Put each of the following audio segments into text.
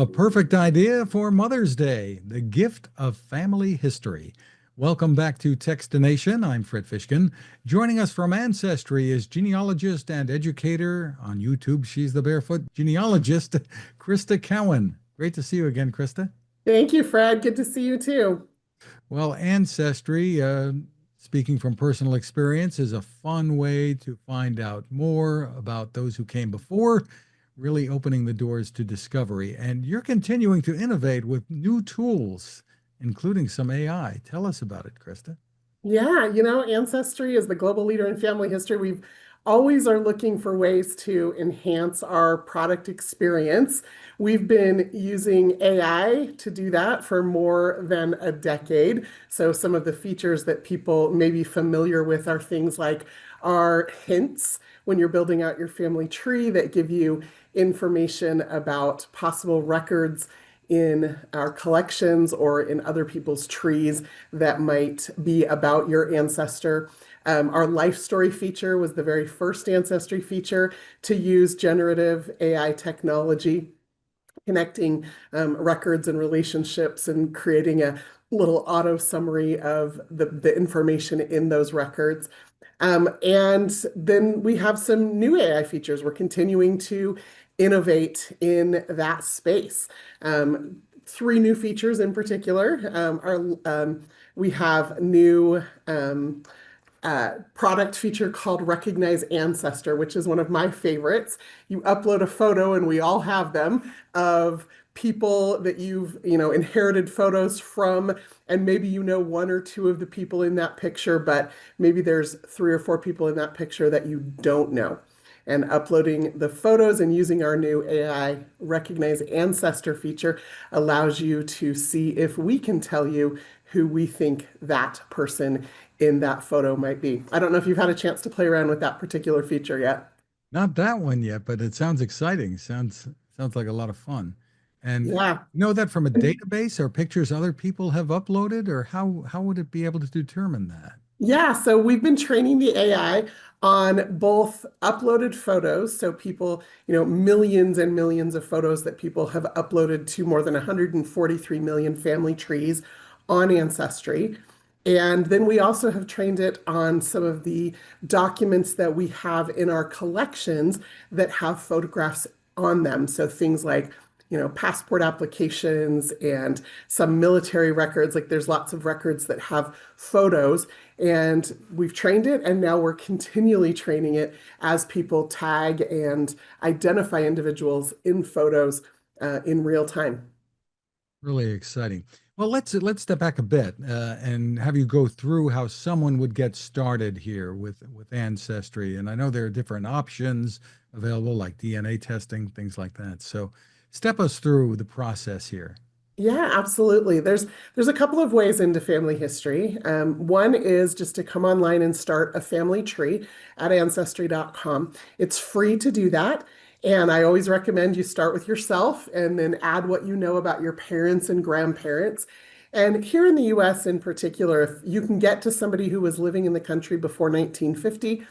A perfect idea for Mother's Day, the gift of family history. Welcome back to Techstination. I'm Fred Fishkin. Joining us from Ancestry is genealogist and educator on YouTube. She's the barefoot genealogist, Crista Cowan. Great to see you again, Crista. Thank you, Fred. Good to see you too. Well, Ancestry, speaking from personal experience, is a fun way to find out more about those who came before, really opening the doors to discovery. And you're continuing to innovate with new tools, including some AI. Tell us about it, Krista. Yeah, Ancestry is the global leader in family history. We've always are looking for ways to enhance our product experience. We've been using AI to do that for more than a decade. So some of the features that people may be familiar with are things like our hints when you're building out your family tree that give you information about possible records in our collections or in other people's trees that might be about your ancestor. Our life story feature was the very first Ancestry feature to use generative AI technology, connecting records and relationships and creating a little auto summary of the information in those records. And then we have some new AI features. We're continuing to innovate in that space. Three new features in particular we have new product feature called Recognize Ancestor, which is one of my favorites. You upload a photo, and we all have them, of people that you've inherited photos from, and maybe one or two of the people in that picture, but maybe there's three or four people in that picture that you don't know. And uploading the photos and using our new AI Recognize Ancestor feature allows you to see if we can tell you who we think that person in that photo might be. I don't know if you've had a chance to play around with that particular feature yet. Not that one yet, but it sounds exciting. Sounds like a lot of fun. And Yeah. you know that from a database or pictures other people have uploaded, or how would it be able to determine that? Yeah, so we've been training the AI on both uploaded photos, so people, millions and millions of photos that people have uploaded to more than 143 million family trees on Ancestry. And then we also have trained it on some of the documents that we have in our collections that have photographs on them. So things like, passport applications and some military records. Like there's lots of records that have photos, and we've trained it, and now we're continually training it as people tag and identify individuals in photos in real time. Really exciting. Well, let's step back a bit and have you go through how someone would get started here with Ancestry. And I know there are different options available, like DNA testing, things like that. So, step us through the process here. Yeah, absolutely. There's a couple of ways into family history. One is just to come online and start a family tree at ancestry.com. It's free to do that. And I always recommend you start with yourself and then add what you know about your parents and grandparents. And here in the US in particular, if you can get to somebody who was living in the country before 1950,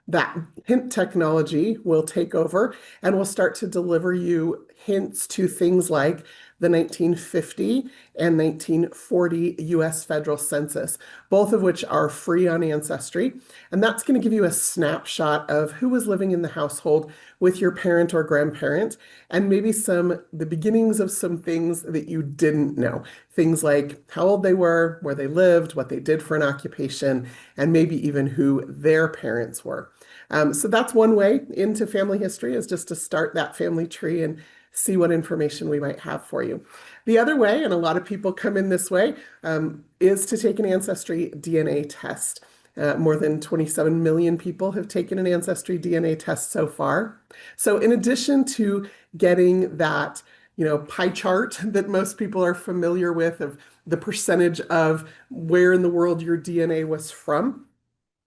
that hint technology will take over and will start to deliver you hints to things like the 1950 and 1940 US federal census, both of which are free on Ancestry. And that's going to give you a snapshot of who was living in the household with your parent or grandparent, and maybe the beginnings of some things that you didn't know. Things like how old they were, where they lived, what they did for an occupation, and maybe even who their parents were. So that's one way into family history, is just to start that family tree and see what information we might have for you. The other way, and a lot of people come in this way, is to take an Ancestry DNA test. More than 27 million people have taken an Ancestry DNA test so far. So in addition to getting that, pie chart that most people are familiar with of the percentage of where in the world your DNA was from,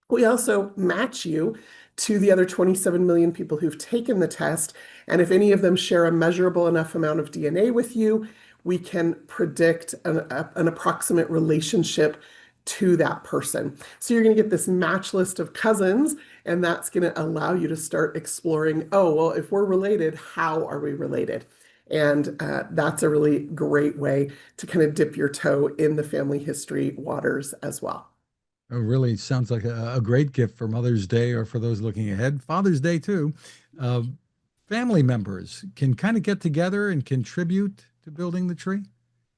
we also match you to the other 27 million people who've taken the test. And if any of them share a measurable enough amount of DNA with you, we can predict an approximate relationship to that person. So you're going to get this match list of cousins, and that's going to allow you to start exploring, oh, well, if we're related, how are we related? And that's a really great way to kind of dip your toe in the family history waters as well. It really sounds like a great gift for Mother's Day or for those looking ahead. Father's Day, too. Uh, Family members can kind of get together and contribute to building the tree.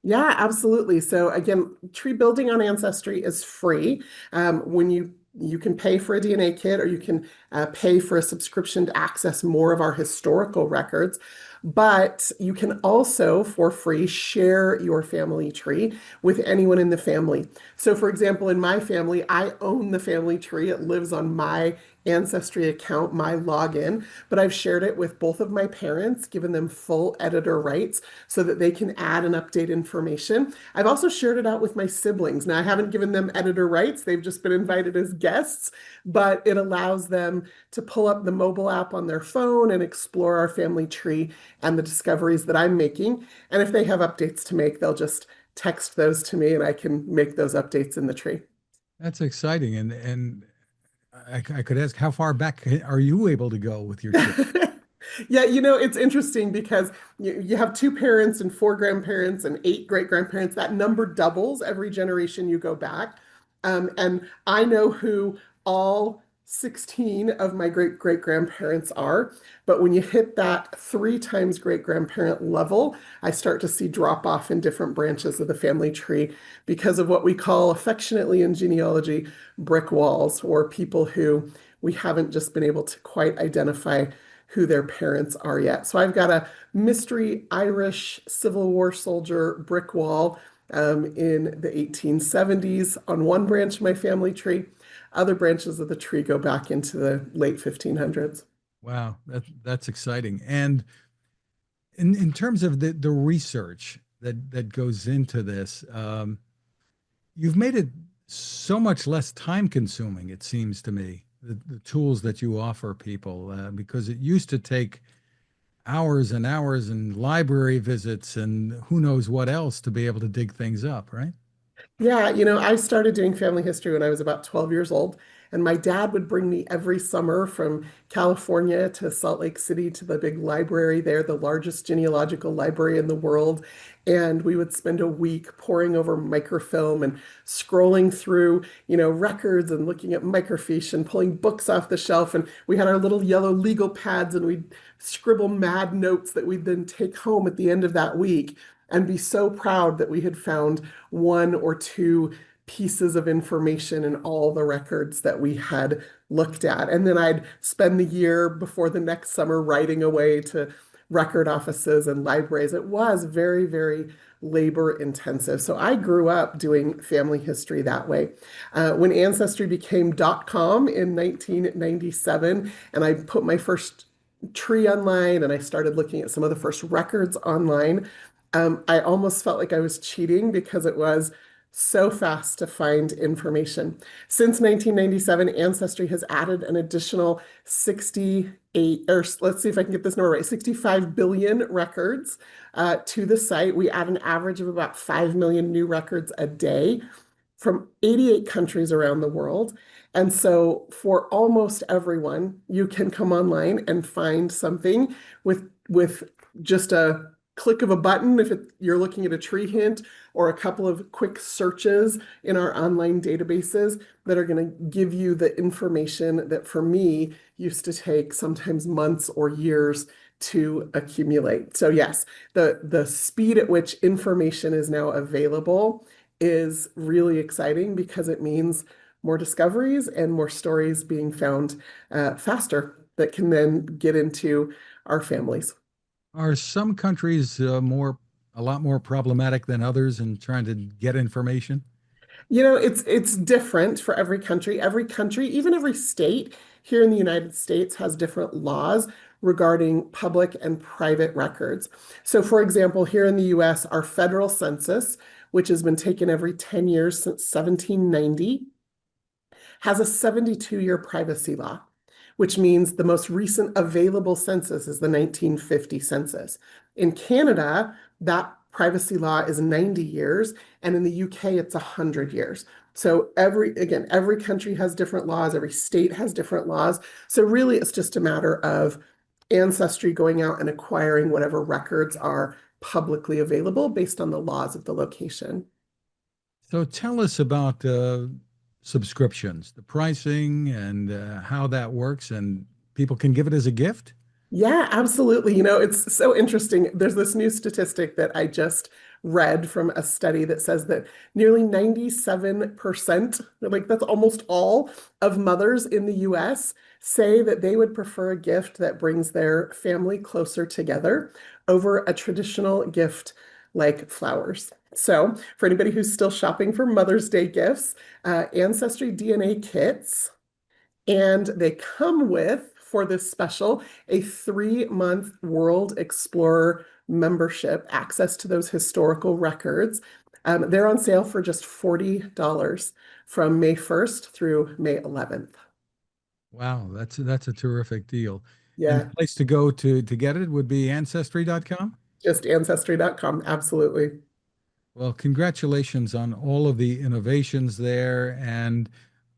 Yeah, absolutely. So again, tree building on Ancestry is free. When you can pay for a DNA kit or you can pay for a subscription to access more of our historical records. But you can also, for free, share your family tree with anyone in the family. So, for example, in my family, I own the family tree. It lives on my Ancestry account, my login, but I've shared it with both of my parents, given them full editor rights so that they can add and update information. I've also shared it out with my siblings. Now, I haven't given them editor rights, they've just been invited as guests, but it allows them to pull up the mobile app on their phone and explore our family tree and the discoveries that I'm making. And if they have updates to make, they'll just text those to me and I can make those updates in the tree. That's exciting. And I could ask, how far back are you able to go with your tree? Yeah, it's interesting because you have two parents and four grandparents and eight great grandparents. That number doubles every generation you go back. And I know who all 16 of my great great grandparents are. But when you hit that three times great grandparent level, I start to see drop off in different branches of the family tree because of what we call affectionately in genealogy brick walls, or people who we haven't just been able to quite identify who their parents are yet. So I've got a mystery Irish Civil War soldier brick wall in the 1870s on one branch of my family tree. Other branches of the tree go back into the late 1500s. Wow, that's exciting. And in terms of the research that goes into this, you've made it so much less time consuming, it seems to me, the tools that you offer people, because it used to take hours and hours and library visits and who knows what else to be able to dig things up, right? Yeah, I started doing family history when I was about 12 years old, and my dad would bring me every summer from California to Salt Lake City to the big library there, the largest genealogical library in the world. And we would spend a week poring over microfilm and scrolling through, records and looking at microfiche and pulling books off the shelf. And we had our little yellow legal pads and we'd scribble mad notes that we'd then take home at the end of that week and be so proud that we had found one or two pieces of information in all the records that we had looked at. And then I'd spend the year before the next summer writing away to record offices and libraries. It was very, very labor intensive. So I grew up doing family history that way. When Ancestry became .com in 1997, and I put my first tree online and I started looking at some of the first records online, I almost felt like I was cheating because it was so fast to find information. Since 1997, Ancestry has added an additional 68, or let's see if I can get this number right, 65 billion records to the site. We add an average of about 5 million new records a day from 88 countries around the world. And so for almost everyone, you can come online and find something with just a click of a button if you're looking at a tree hint, or a couple of quick searches in our online databases that are going to give you the information that for me used to take sometimes months or years to accumulate. So yes, the speed at which information is now available is really exciting because it means more discoveries and more stories being found faster that can then get into our families. Are some countries a lot more problematic than others in trying to get information? It's different for every country. Every country, even every state here in the United States, has different laws regarding public and private records. So, for example, here in the US, our federal census, which has been taken every 10 years since 1790, has a 72-year privacy law, which means the most recent available census is the 1950 census. In Canada, that privacy law is 90 years, and in the UK, it's 100 years. So every country has different laws, every state has different laws. So really, it's just a matter of Ancestry going out and acquiring whatever records are publicly available based on the laws of the location. So tell us about subscriptions, the pricing, and how that works, and people can give it as a gift. Yeah, absolutely. It's so interesting. There's this new statistic that I just read from a study that says that nearly 97%, like that's almost all of mothers in the US, say that they would prefer a gift that brings their family closer together over a traditional gift like flowers. So, for anybody who's still shopping for Mother's Day gifts, Ancestry DNA kits and they come with, for this special, a 3-month World Explorer membership, access to those historical records. They're on sale for just $40 from May 1st through May 11th. Wow, that's a terrific deal. And the Yeah, place to go to get it would be ancestry.com. just ancestry.com. Absolutely. Well, congratulations on all of the innovations there, and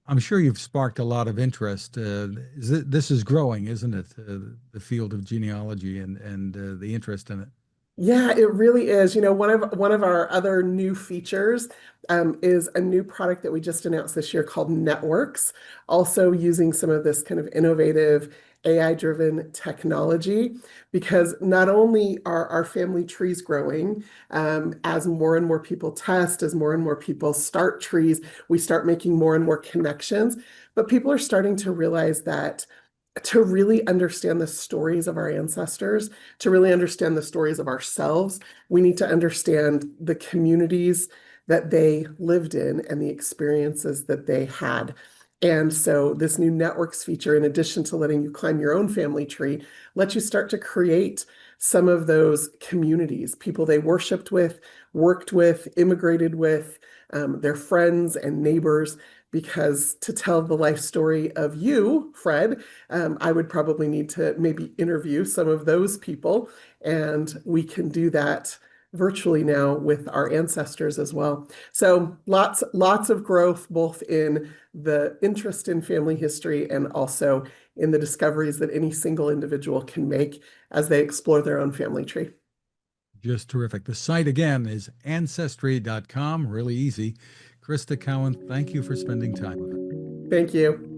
I'm sure you've sparked a lot of interest. This is growing, isn't it? The field of genealogy and the interest in it. Yeah, it really is. One of our other new features is a new product that we just announced this year called Networks, also using some of this kind of innovative AI-driven technology, because not only are our family trees growing, as more and more people test, as more and more people start trees, we start making more and more connections, but people are starting to realize that to really understand the stories of our ancestors, to really understand the stories of ourselves, we need to understand the communities that they lived in and the experiences that they had. And so, this new networks feature, in addition to letting you climb your own family tree, lets you start to create some of those communities, people they worshiped with, worked with, immigrated with, their friends and neighbors. Because to tell the life story of you, Fred, I would probably need to maybe interview some of those people, and we can do that virtually now with our ancestors as well. So lots of growth, both in the interest in family history and also in the discoveries that any single individual can make as they explore their own family tree. Just terrific. The site again is ancestry.com, really easy. Krista Cowan, thank you for spending time with us. Thank you.